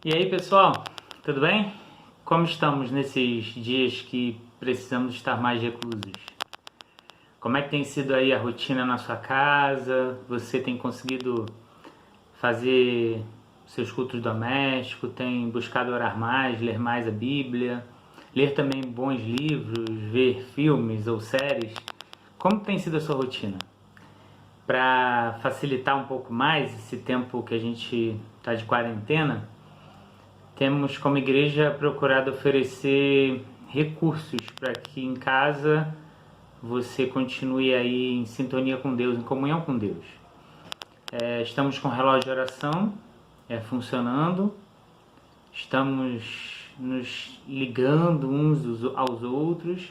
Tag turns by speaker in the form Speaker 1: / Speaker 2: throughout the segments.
Speaker 1: E aí, pessoal, tudo bem? Como estamos nesses dias que precisamos estar mais reclusos? Como é que tem sido aí a rotina na sua casa? Você tem conseguido fazer seus cultos domésticos? Tem buscado orar mais, ler mais a Bíblia? Ler também bons livros, ver filmes ou séries? Como tem sido a sua rotina? Para facilitar um pouco mais esse tempo que a gente está de quarentena, temos como igreja procurado oferecer recursos para que em casa você continue aí em sintonia com Deus, em comunhão com Deus. Estamos com o relógio de oração funcionando, estamos nos ligando uns aos outros,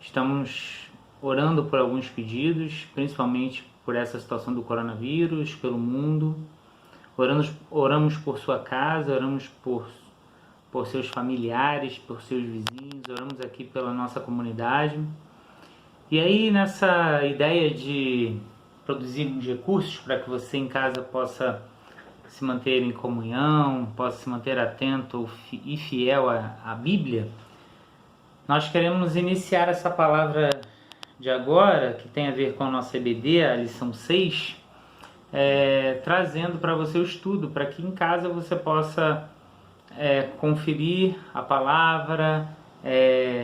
Speaker 1: estamos orando por alguns pedidos, principalmente por essa situação do coronavírus, pelo mundo. Oramos por sua casa, oramos por seus familiares, por seus vizinhos, oramos aqui pela nossa comunidade. E aí, nessa ideia de produzirmos recursos para que você em casa possa se manter em comunhão, possa se manter atento e fiel à Bíblia, nós queremos iniciar essa palavra de agora, que tem a ver com a nossa EBD, a lição 6, trazendo para você o estudo, para que em casa você possa conferir a palavra,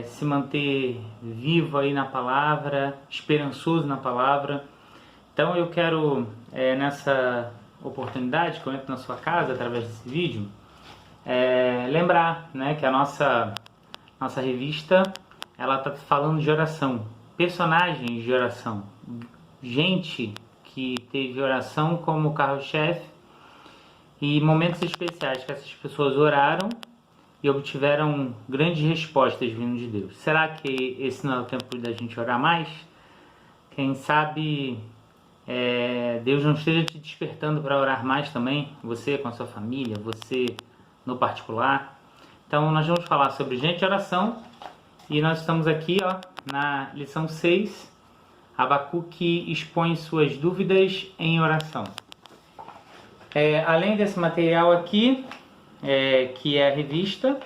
Speaker 1: se manter vivo aí na palavra, esperançoso na palavra. Então eu quero, nessa oportunidade que eu entro na sua casa através desse vídeo, lembrar, né, que a nossa revista ela está falando de oração, personagens de oração, gente que teve oração como carro-chefe e momentos especiais que essas pessoas oraram e obtiveram grandes respostas vindo de Deus. Será que esse não é o tempo da gente orar mais? Quem sabe Deus não esteja te despertando para orar mais também, você com a sua família, você no particular. Então nós vamos falar sobre gente de oração e nós estamos aqui na lição 6, Abacuque expõe suas dúvidas em oração. Além desse material aqui, que é a revista,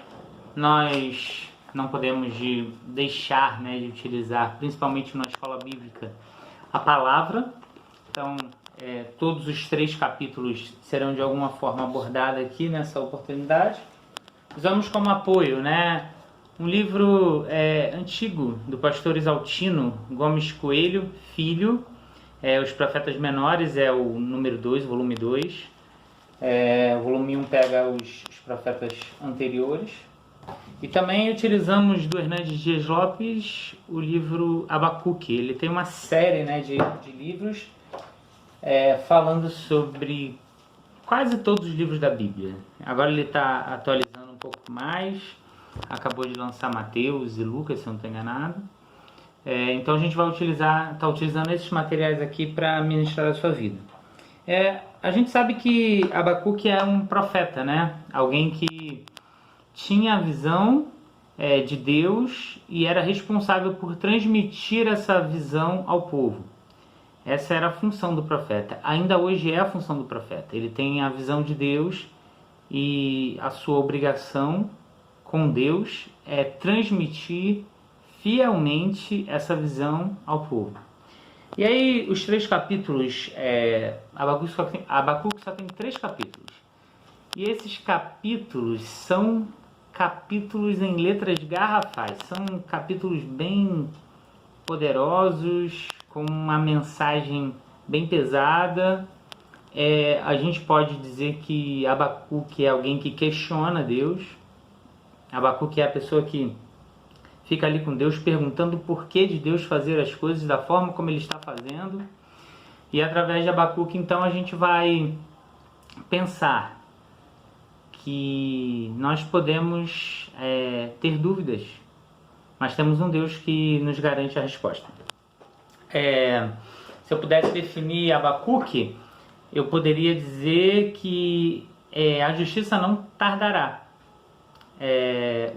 Speaker 1: nós não podemos deixar de utilizar, principalmente na escola bíblica, a palavra. Então, todos os 3 capítulos serão de alguma forma abordados aqui nessa oportunidade. Usamos como apoio, um livro antigo do pastor Isaltino Gomes Coelho, filho, Os Profetas Menores, é o número 2, volume 2. O volume 1 pega os profetas anteriores. E também utilizamos do Hernandes Dias Lopes o livro Abacuque. Ele tem uma série de livros falando sobre quase todos os livros da Bíblia. Agora ele está atualizando um pouco mais. Acabou de lançar Mateus e Lucas, se eu não estou enganado. Então a gente vai está utilizando esses materiais aqui para ministrar a sua vida. A gente sabe que Abacuque é um profeta, alguém que tinha a visão de Deus e era responsável por transmitir essa visão ao povo. Essa era a função do profeta. Ainda hoje é a função do profeta. Ele tem a visão de Deus e a sua obrigação com Deus é transmitir fielmente essa visão ao povo. E aí, os 3 capítulos, Abacuque só tem 3 capítulos. E esses capítulos são capítulos em letras garrafais, são capítulos bem poderosos, com uma mensagem bem pesada. A gente pode dizer que Abacuque é alguém que questiona Deus. Abacuque é a pessoa que fica ali com Deus perguntando o porquê de Deus fazer as coisas da forma como Ele está fazendo. E através de Abacuque, então, a gente vai pensar que nós podemos ter dúvidas, mas temos um Deus que nos garante a resposta. Se eu pudesse definir Abacuque, eu poderia dizer que a justiça não tardará.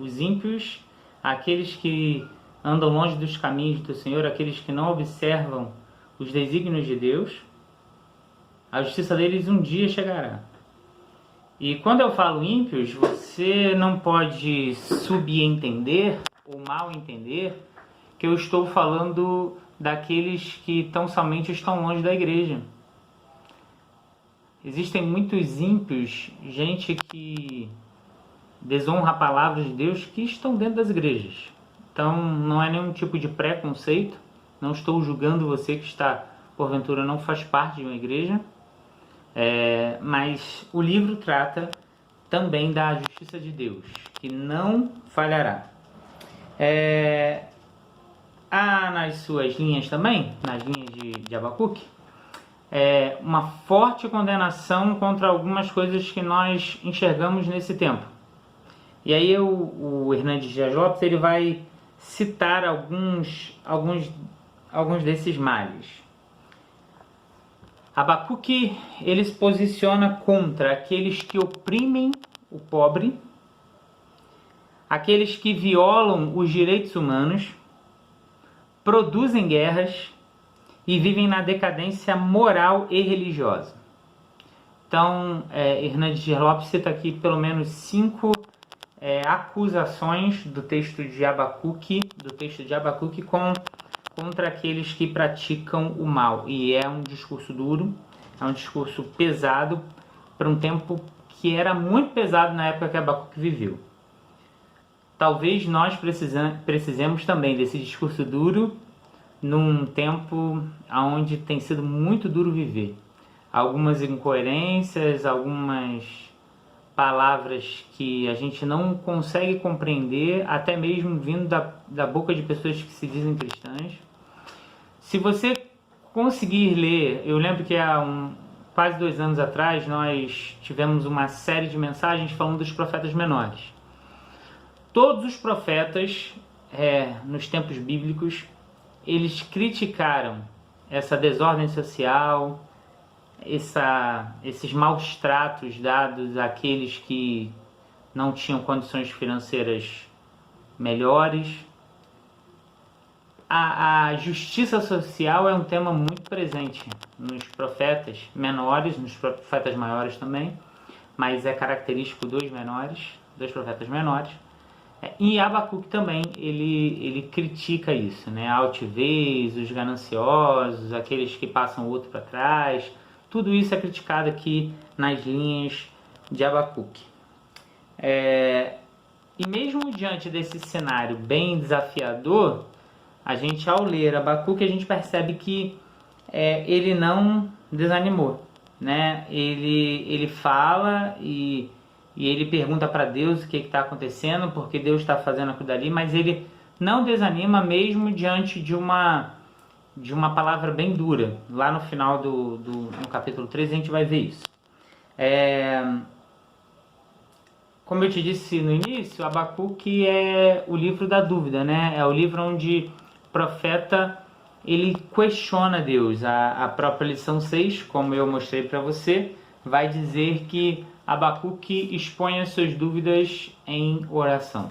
Speaker 1: Os ímpios, aqueles que andam longe dos caminhos do Senhor, aqueles que não observam os desígnios de Deus, a justiça deles um dia chegará. E quando eu falo ímpios, você não pode subentender ou mal entender que eu estou falando daqueles que tão somente estão longe da igreja. Existem muitos ímpios, gente que desonra a palavra de Deus, que estão dentro das igrejas. Então não é nenhum tipo de preconceito, não estou julgando você que está, porventura, não faz parte de uma igreja, mas o livro trata também da justiça de Deus, que não falhará. Há nas suas linhas também, nas linhas de Abacuque, uma forte condenação contra algumas coisas que nós enxergamos nesse tempo. E aí o Hernandes Dias Lopes ele vai citar alguns desses males. Abacuque ele se posiciona contra aqueles que oprimem o pobre, aqueles que violam os direitos humanos, produzem guerras e vivem na decadência moral e religiosa. Então, Hernandes Dias Lopes cita aqui pelo menos 5 acusações do texto de Abacuque contra aqueles que praticam o mal. E é um discurso duro, é um discurso pesado para um tempo que era muito pesado na época que Abacuque viveu. Talvez nós precisemos também desse discurso duro num tempo onde tem sido muito duro viver. Algumas incoerências, algumas palavras que a gente não consegue compreender, até mesmo vindo da boca de pessoas que se dizem cristãs. Se você conseguir ler, eu lembro que há quase 2 anos atrás nós tivemos uma série de mensagens falando dos profetas menores. Todos os profetas, nos tempos bíblicos, eles criticaram essa desordem social, esses maus tratos dados àqueles que não tinham condições financeiras melhores. A justiça social é um tema muito presente nos profetas menores, nos profetas maiores também, mas é característico dos profetas menores. E Abacuque também, ele critica isso, né? A altivez, os gananciosos, aqueles que passam o outro para trás. Tudo isso é criticado aqui nas linhas de Abacuque. E mesmo diante desse cenário bem desafiador, a gente, ao ler Abacuque, a gente percebe que ele não desanimou, né? Ele fala e ele pergunta para Deus o que está acontecendo, porque Deus está fazendo aquilo dali, mas ele não desanima mesmo diante de uma palavra bem dura. Lá no final no capítulo 3 a gente vai ver isso. Como eu te disse no início, Abacuque é o livro da dúvida, né? É o livro onde o profeta ele questiona Deus. A própria lição 6, como eu mostrei para você, vai dizer que Abacuque expõe as suas dúvidas em oração.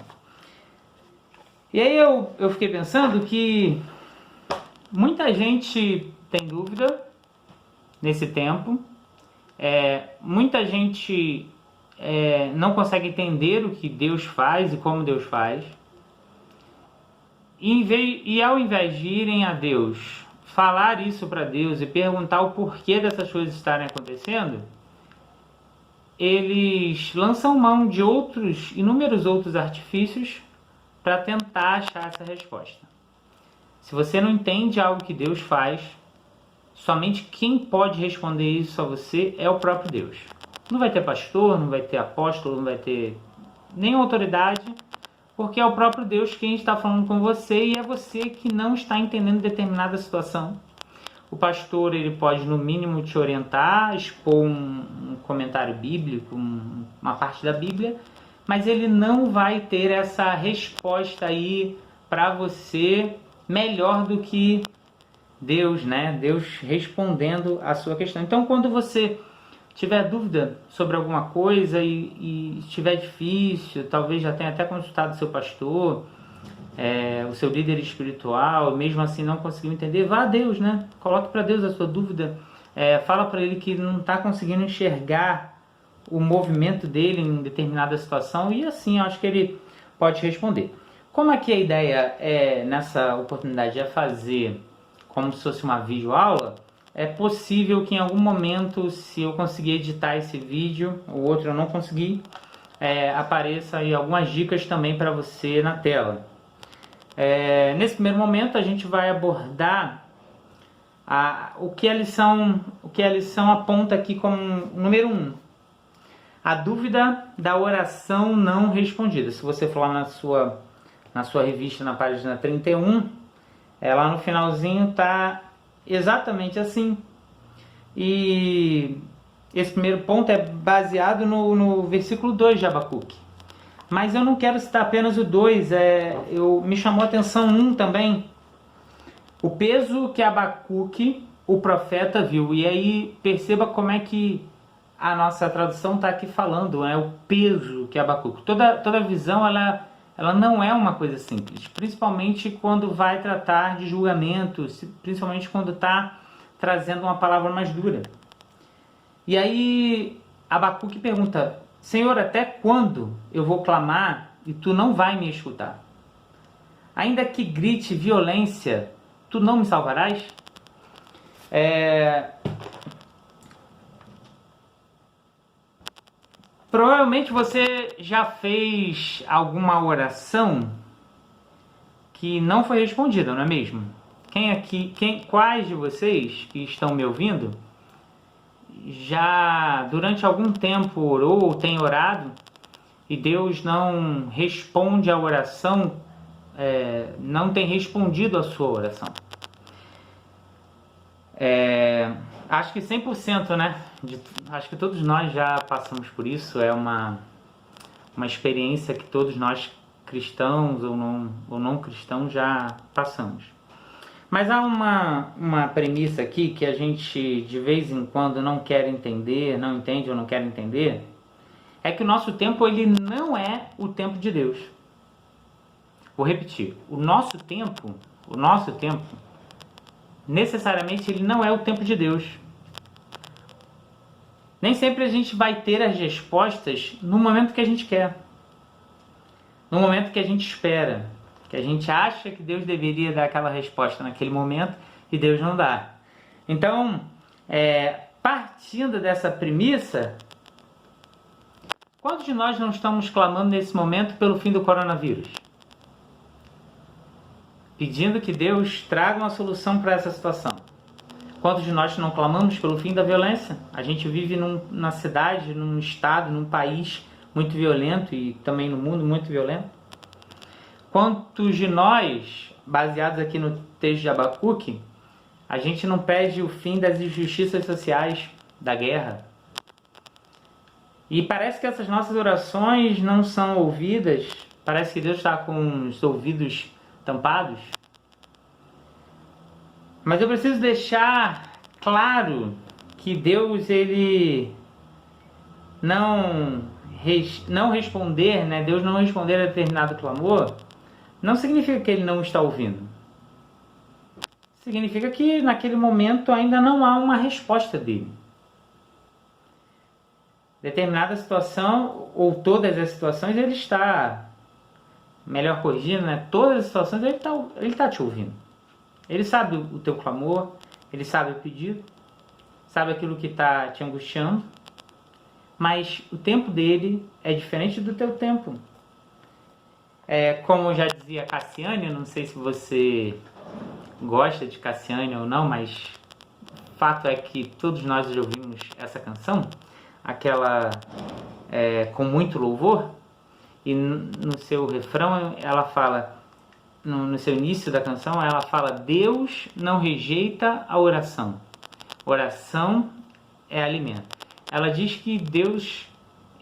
Speaker 1: E aí eu fiquei pensando que muita gente tem dúvida nesse tempo, muita gente não consegue entender o que Deus faz e como Deus faz, e ao invés de irem a Deus, falar isso para Deus e perguntar o porquê dessas coisas estarem acontecendo, eles lançam mão de inúmeros outros artifícios para tentar achar essa resposta. Se você não entende algo que Deus faz, somente quem pode responder isso a você é o próprio Deus. Não vai ter pastor, não vai ter apóstolo, não vai ter nenhuma autoridade, porque é o próprio Deus quem está falando com você e é você que não está entendendo determinada situação. O pastor ele pode, no mínimo, te orientar, expor um comentário bíblico, uma parte da Bíblia, mas ele não vai ter essa resposta aí para você melhor do que Deus, né? Deus respondendo a sua questão. Então, quando você tiver dúvida sobre alguma coisa e estiver difícil, talvez já tenha até consultado seu pastor, o seu líder espiritual, mesmo assim não conseguiu entender, vá a Deus, né? Coloque para Deus a sua dúvida, fala para Ele que não está conseguindo enxergar o movimento dele em determinada situação e assim eu acho que ele pode responder. Como aqui a ideia nessa oportunidade é fazer como se fosse uma videoaula, é possível que em algum momento, se eu conseguir editar esse vídeo, o outro eu não consegui, apareça aí algumas dicas também para você na tela. Nesse primeiro momento a gente vai abordar o que a lição aponta aqui como número 1. A dúvida da oração não respondida. Se você for lá na sua revista, na página 31, lá no finalzinho está exatamente assim. E esse primeiro ponto é baseado no versículo 2 de Abacuque. Mas eu não quero citar apenas o 2, me chamou a atenção 1 também. O peso que Abacuque, o profeta, viu. E aí perceba como é que a nossa tradução está aqui falando, o peso que Abacuque. Toda visão ela não é uma coisa simples, principalmente quando vai tratar de julgamento, principalmente quando está trazendo uma palavra mais dura. E aí Abacuque pergunta: Senhor, até quando eu vou clamar e tu não vai me escutar? Ainda que grite violência, tu não me salvarás? Provavelmente você já fez alguma oração que não foi respondida, não é mesmo? Quais de vocês que estão me ouvindo já durante algum tempo orou ou tem orado e Deus não responde a oração, não tem respondido a sua oração? Acho que 100%, né? Acho que todos nós já passamos por isso. É uma experiência que todos nós, cristãos ou não cristãos, já passamos. Mas há uma premissa aqui que a gente de vez em quando não quer entender, não entende ou não quer entender, é que o nosso tempo ele não é o tempo de Deus. Vou repetir, o nosso tempo, necessariamente ele não é o tempo de Deus. Nem sempre a gente vai ter as respostas no momento que a gente quer, no momento que a gente espera, que a gente acha que Deus deveria dar aquela resposta naquele momento e Deus não dá. Então, partindo dessa premissa, quantos de nós não estamos clamando nesse momento pelo fim do coronavírus? Pedindo que Deus traga uma solução para essa situação. Quantos de nós não clamamos pelo fim da violência? A gente vive na cidade, num estado, num país muito violento e também no mundo muito violento. Quantos de nós, baseados aqui no texto de Abacuque, a gente não pede o fim das injustiças sociais, da guerra? E parece que essas nossas orações não são ouvidas, parece que Deus está com os ouvidos tampados. Mas eu preciso deixar claro que Deus, ele não responder, né? Deus não responder a determinado clamor, não significa que ele não está ouvindo. Significa que naquele momento ainda não há uma resposta dele. Determinada situação, ou todas as situações, ele está, melhor corrigindo, né? Todas as situações ele está te ouvindo. Ele sabe o teu clamor, ele sabe o pedido, sabe aquilo que está te angustiando, mas o tempo dele é diferente do teu tempo. Como já dizia Cassiane, não sei se você gosta de Cassiane ou não, mas o fato é que todos nós já ouvimos essa canção, aquela com muito louvor, e no seu refrão ela fala, no seu início da canção, ela fala: Deus não rejeita a oração. Oração é alimento. Ela diz que Deus,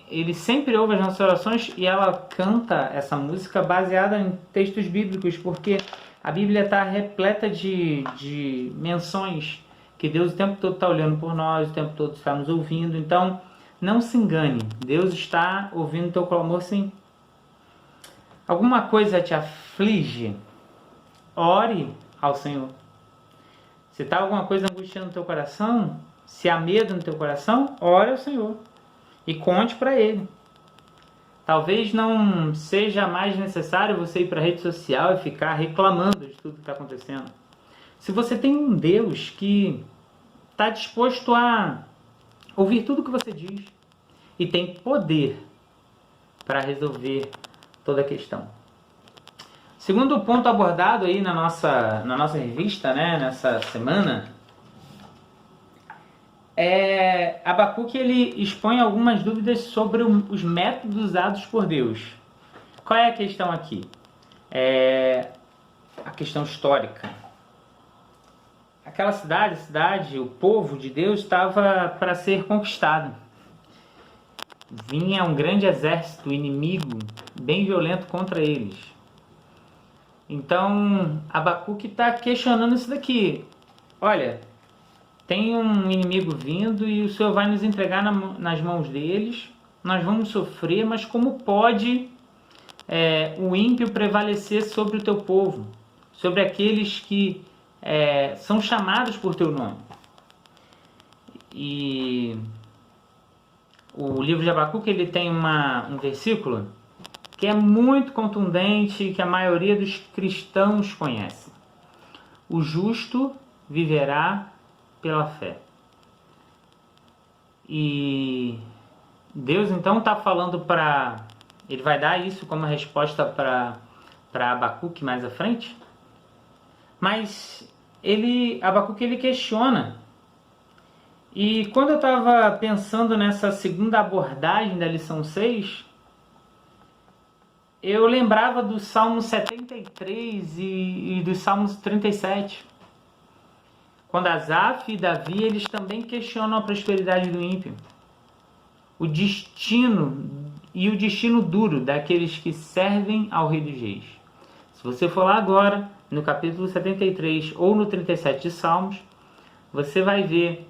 Speaker 1: ele sempre ouve as nossas orações, e ela canta essa música baseada em textos bíblicos, porque a Bíblia está repleta de menções que Deus o tempo todo está olhando por nós, o tempo todo está nos ouvindo. Então, não se engane, Deus está ouvindo o teu clamor, sim. Alguma coisa te aflige? Ore ao Senhor. Se está alguma coisa angustiando no teu coração, se há medo no teu coração, ore ao Senhor. e conte para ele. Talvez não seja mais necessário você ir para a rede social e ficar reclamando de tudo que está acontecendo. Se você tem um Deus que está disposto a ouvir tudo que você diz e tem poder para resolver toda a questão. Segundo ponto abordado aí na nossa revista, né, nessa semana, Abacuque ele expõe algumas dúvidas sobre os métodos usados por Deus. Qual é a questão aqui? A questão histórica. Aquela cidade, o povo de Deus estava para ser conquistado. Vinha um grande exército inimigo, bem violento contra eles. Então, Abacuque está questionando isso daqui. Olha, tem um inimigo vindo e o Senhor vai nos entregar nas mãos deles. Nós vamos sofrer, mas como pode o ímpio prevalecer sobre o teu povo? Sobre aqueles que são chamados por teu nome. E o livro de Abacuque ele tem um versículo que é muito contundente e que a maioria dos cristãos conhece. O justo viverá pela fé. E Deus então está falando ele vai dar isso como resposta para Abacuque mais à frente. Mas Abacuque ele questiona. E quando eu estava pensando nessa segunda abordagem da lição 6, eu lembrava do Salmo 73 e dos Salmos 37. Quando Asaf e Davi, eles também questionam a prosperidade do ímpio. O destino duro daqueles que servem ao Rei dos Reis. Se você for lá agora, no capítulo 73 ou no 37 de Salmos, você vai ver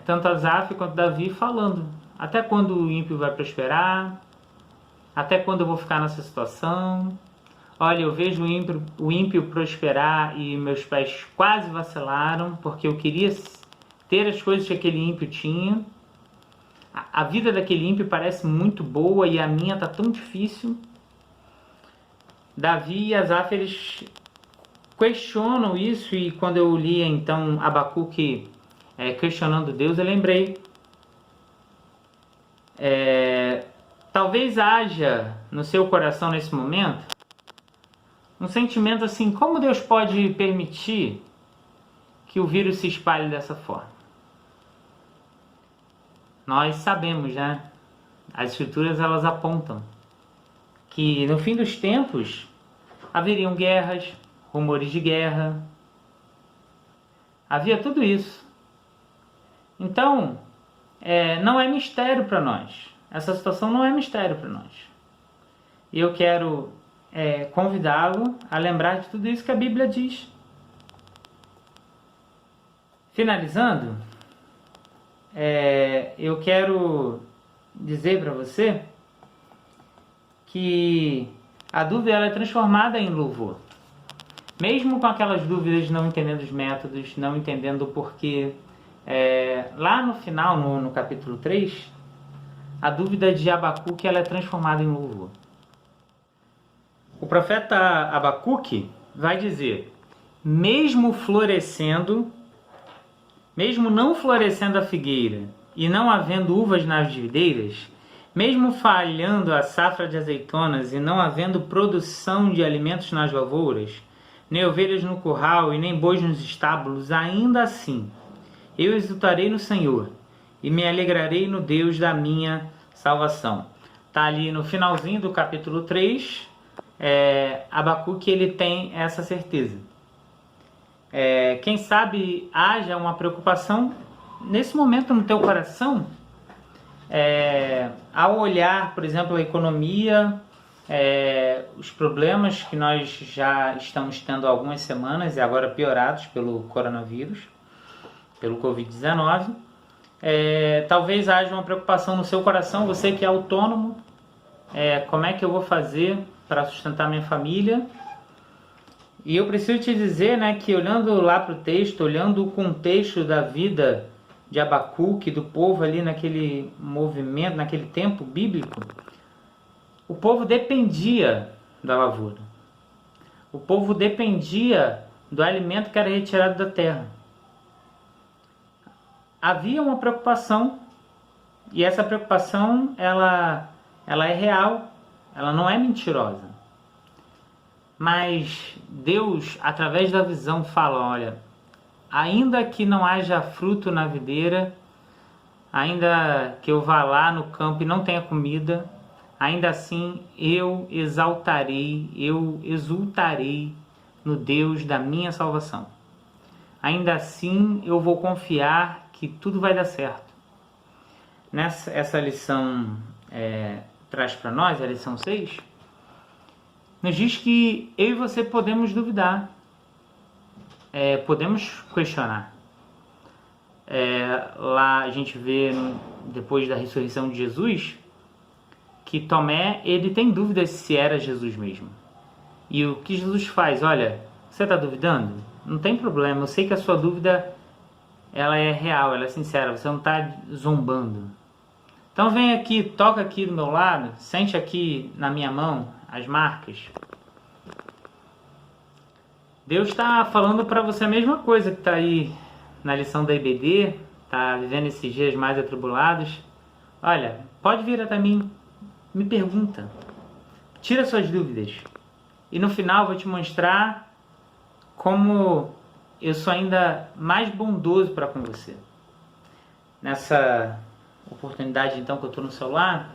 Speaker 1: tanto Asaf quanto Davi falando. Até quando o ímpio vai prosperar? Até quando eu vou ficar nessa situação? Olha, eu vejo o ímpio prosperar e meus pés quase vacilaram, porque eu queria ter as coisas que aquele ímpio tinha. A vida daquele ímpio parece muito boa e a minha está tão difícil. Davi e Asaf, eles questionam isso, e quando eu li então Abacuque questionando Deus, eu lembrei. Talvez haja no seu coração nesse momento um sentimento assim: como Deus pode permitir que o vírus se espalhe dessa forma? Nós sabemos, né? As escrituras elas apontam que no fim dos tempos haveriam guerras, rumores de guerra, havia tudo isso. Então, não é mistério para nós. Essa situação não é mistério para nós. E eu quero convidá-lo a lembrar de tudo isso que a Bíblia diz. Finalizando, eu quero dizer para você que a dúvida ela é transformada em louvor. Mesmo com aquelas dúvidas, não entendendo os métodos, não entendendo o porquê. Lá no final, no capítulo 3, a dúvida de Abacuque ela é transformada em louvor. O profeta Abacuque vai dizer: mesmo não florescendo a figueira e não havendo uvas nas videiras, mesmo falhando a safra de azeitonas e não havendo produção de alimentos nas lavouras, nem ovelhas no curral e nem bois nos estábulos, ainda assim eu exultarei no Senhor e me alegrarei no Deus da minha salvação. Está ali no finalzinho do capítulo 3, Abacuque ele tem essa certeza. Quem sabe haja uma preocupação nesse momento no teu coração, ao olhar, por exemplo, a economia, os problemas que nós já estamos tendo há algumas semanas e agora piorados pelo coronavírus, pelo Covid-19. Talvez haja uma preocupação no seu coração, você que é autônomo, como é que eu vou fazer para sustentar minha família? E eu preciso te dizer, né, que olhando lá para o texto, olhando o contexto da vida de Abacuque, do povo ali naquele movimento, naquele tempo bíblico, o povo dependia da lavoura. O povo dependia do alimento que era retirado da terra. Havia uma preocupação, e essa preocupação ela é real, ela não é mentirosa. Mas Deus, através da visão, fala, olha, ainda que não haja fruto na videira, ainda que eu vá lá no campo e não tenha comida, ainda assim eu exaltarei, eu exultarei no Deus da minha salvação. Ainda assim eu vou confiar que tudo vai dar certo. Essa lição traz para nós, a lição 6, nos diz que eu e você podemos duvidar, podemos questionar. Lá a gente vê, depois da ressurreição de Jesus, que Tomé, ele tem dúvidas se era Jesus mesmo. E o que Jesus faz? Olha, você está duvidando? Não tem problema, eu sei que a sua dúvida ela é real, ela é sincera, você não está zombando. Então vem aqui, toca aqui do meu lado, sente aqui na minha mão as marcas. Deus está falando para você a mesma coisa que está aí na lição da IBD, está vivendo esses dias mais atribulados. Olha, pode vir até mim, me pergunta, tira suas dúvidas. E no final eu vou te mostrar como eu sou ainda mais bondoso para com você. Nessa oportunidade então que eu estou no celular,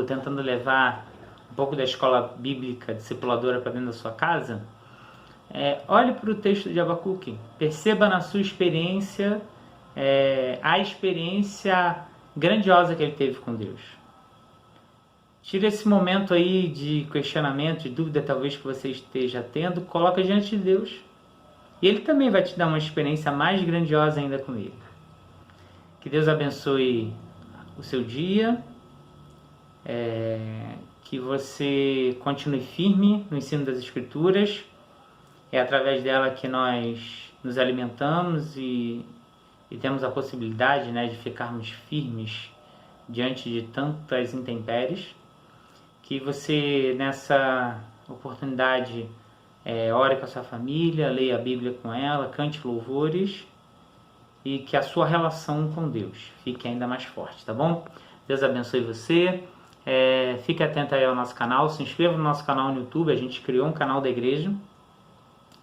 Speaker 1: tentando levar um pouco da escola bíblica discipuladora para dentro da sua casa, olhe para o texto de Abacuque, perceba na sua experiência a experiência grandiosa que ele teve com Deus. Tira esse momento aí de questionamento, de dúvida talvez que você esteja tendo, coloca diante de Deus. E Ele também vai te dar uma experiência mais grandiosa ainda com Ele. Que Deus abençoe o seu dia, que você continue firme no ensino das Escrituras. É através dela que nós nos alimentamos e temos a possibilidade, de ficarmos firmes diante de tantas intempéries. Que você, nessa oportunidade, ore com a sua família, leia a Bíblia com ela, cante louvores e que a sua relação com Deus fique ainda mais forte, tá bom? Deus abençoe você. Fique atento aí ao nosso canal, se inscreva no nosso canal no YouTube, a gente criou um canal da igreja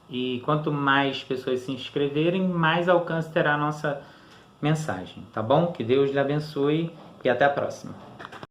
Speaker 1: e quanto mais pessoas se inscreverem, mais alcance terá a nossa mensagem, tá bom? Que Deus lhe abençoe e até a próxima.